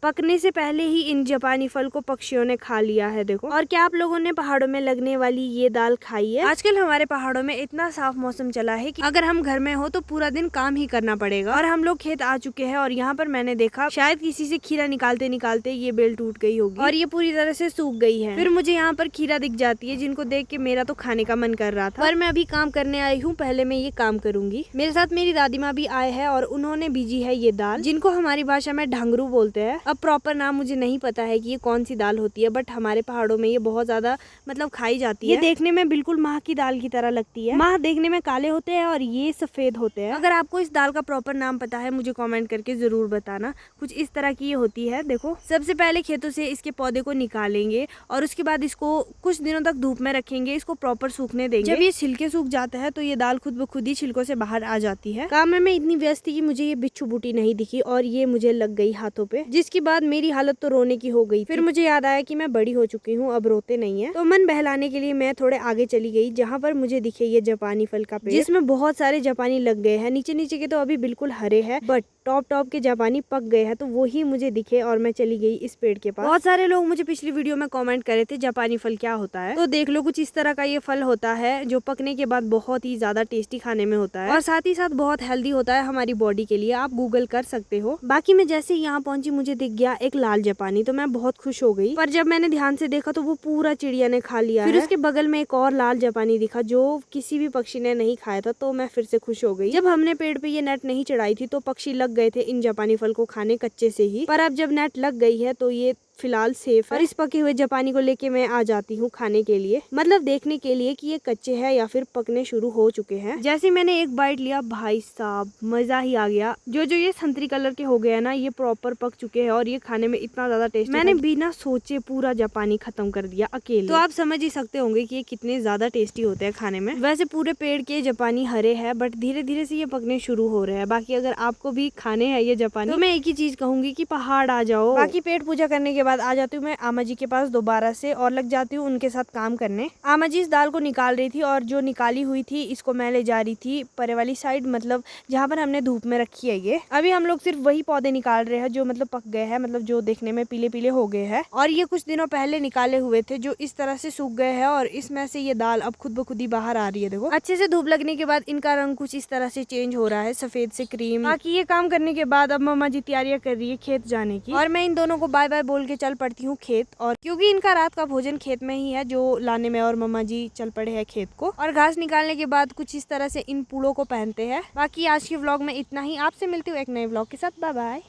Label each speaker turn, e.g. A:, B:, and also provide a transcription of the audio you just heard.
A: पकने से पहले ही इन जापानी फल को पक्षियों ने खा लिया है। देखो। और क्या आप लोगों ने पहाड़ों में लगने वाली ये दाल खाई है? आजकल हमारे पहाड़ों में इतना साफ मौसम चला है कि अगर हम घर में हो तो पूरा दिन काम ही करना पड़ेगा। और हम लोग खेत आ चुके हैं और यहाँ पर मैंने देखा शायद किसी से खीरा निकालते निकालते ये बेल टूट गई होगी और ये पूरी तरह से सूख गई है। फिर मुझे यहाँ पर खीरा दिख जाती है जिनको देख के मेरा तो खाने का मन कर रहा था, पर मैं अभी काम करने आई हूँ, पहले मैं ये काम करूंगी। मेरे साथ मेरी दादी माँ भी आए हैं और उन्होंने बीजी है ये दाल, जिनको हमारी भाषा में ढंगरू बोलते हैं। अब प्रॉपर नाम मुझे नहीं पता है कि ये कौन सी दाल होती है, बट हमारे पहाड़ों में ये बहुत ज्यादा मतलब खाई जाती है। ये देखने में बिल्कुल माह की दाल की तरह लगती है। माह देखने में काले होते हैं और ये सफेद होते हैं। अगर आपको इस दाल का प्रॉपर नाम पता है मुझे कमेंट करके जरूर बताना। कुछ इस तरह की ये होती है। देखो, सबसे पहले खेतों से इसके पौधे को निकालेंगे और उसके बाद इसको कुछ दिनों तक धूप में रखेंगे, इसको प्रॉपर सूखने देंगे। जब ये छिलके सूख जाता है तो ये दाल खुद ब खुद ही छिलकों से बाहर आ जाती है। काम में मैं इतनी व्यस्त थी कि मुझे ये बिच्छू बूटी नहीं दिखी और ये मुझे लग गई हाथों पे, जिसके बाद मेरी हालत तो रोने की हो गई। फिर मुझे याद आया कि मैं बड़ी हो चुकी हूँ, अब रोते नहीं है। तो मन बहलाने के लिए मैं थोड़े आगे चली गई जहाँ पर मुझे दिखे ये जापानी फल का पेड़, जिसमें बहुत सारे जापानी लग गए हैं। नीचे नीचे के तो अभी बिल्कुल हरे हैं, बट टॉप के जापानी पक गए हैं, तो वो ही मुझे दिखे और मैं चली गई इस पेड़ के पास। बहुत सारे लोग मुझे पिछली वीडियो में कमेंट करे थे जापानी फल क्या होता है, तो देख लो कुछ इस तरह का ये फल होता है जो पकने के बाद बहुत ही ज्यादा टेस्टी खाने में होता है और साथ ही साथ बहुत हेल्दी होता है हमारी बॉडी के लिए। आप गूगल कर सकते हो। बाकी मैं जैसे ही यहाँ पहुंची मुझे दिख गया एक लाल जापानी, तो मैं बहुत खुश हो गई, पर जब मैंने ध्यान से देखा तो वो पूरा चिड़िया ने खा लिया। फिर उसके बगल में एक और लाल जापानी दिखा जो किसी भी पक्षी ने नहीं खाया था, तो मैं फिर से खुश हो गई। जब हमने पेड़ पे ये नेट नहीं चढ़ाई थी तो पक्षी लग गए थे इन जापानी फल को खाने कच्चे से ही, पर अब जब नेट लग गई है तो ये फिलहाल सेफ है। और इस पके हुए जापानी को लेके मैं आ जाती हूँ खाने के लिए, मतलब देखने के लिए कि ये कच्चे हैं या फिर पकने शुरू हो चुके हैं। जैसे मैंने एक बाइट लिया, भाई साहब मजा ही आ गया। जो ये संतरी कलर के हो गए हैं ना, ये प्रॉपर पक चुके हैं और ये खाने में इतना ज्यादा टेस्टी। मैंने बिना सोचे पूरा जापानी खत्म कर दिया अकेले, तो आप समझ ही सकते होंगे कि ये कितने ज्यादा टेस्टी होते हैं खाने में। वैसे पूरे पेड़ के जापानी हरे हैं, बट धीरे धीरे से ये पकने शुरू हो रहे हैं। बाकी अगर आपको भी खाने हैं ये जापानी तो मैं एक ही चीज कहूंगी कि पहाड़ आ जाओ। बाकी पेट पूजा करने के बाद आ जाती हूँ मैं आमा जी के पास दोबारा से और लग जाती हूँ उनके साथ काम करने। आमा जी इस दाल को निकाल रही थी और जो निकाली हुई थी इसको मैं ले जा रही थी परे वाली साइड, मतलब जहाँ पर हमने धूप में रखी है ये। अभी हम लोग सिर्फ वही पौधे निकाल रहे हैं जो मतलब पक गए हैं, मतलब जो देखने में पीले पीले हो गए हैं। और ये कुछ दिनों पहले निकाले हुए थे जो इस तरह से सूख गए हैं और इसमें से ये दाल अब खुद ब खुद ही बाहर आ रही है। देखो, अच्छे से धूप लगने के बाद इनका रंग कुछ इस तरह से चेंज हो रहा है, सफेद से क्रीम। बाकी ये काम करने के बाद अब मम्मा जी तैयारियां कर रही है खेत जाने की और मैं इन दोनों को बाय बाय बोल के चल पड़ती हूँ खेत। और क्योंकि इनका रात का भोजन खेत में ही है जो लाने में और मम्मा जी चल पड़े हैं खेत को। और घास निकालने के बाद कुछ इस तरह से इन पूड़ों को पहनते हैं। बाकी आज के व्लॉग में इतना ही, आपसे मिलती हूँ एक नए व्लॉग के साथ। Bye bye.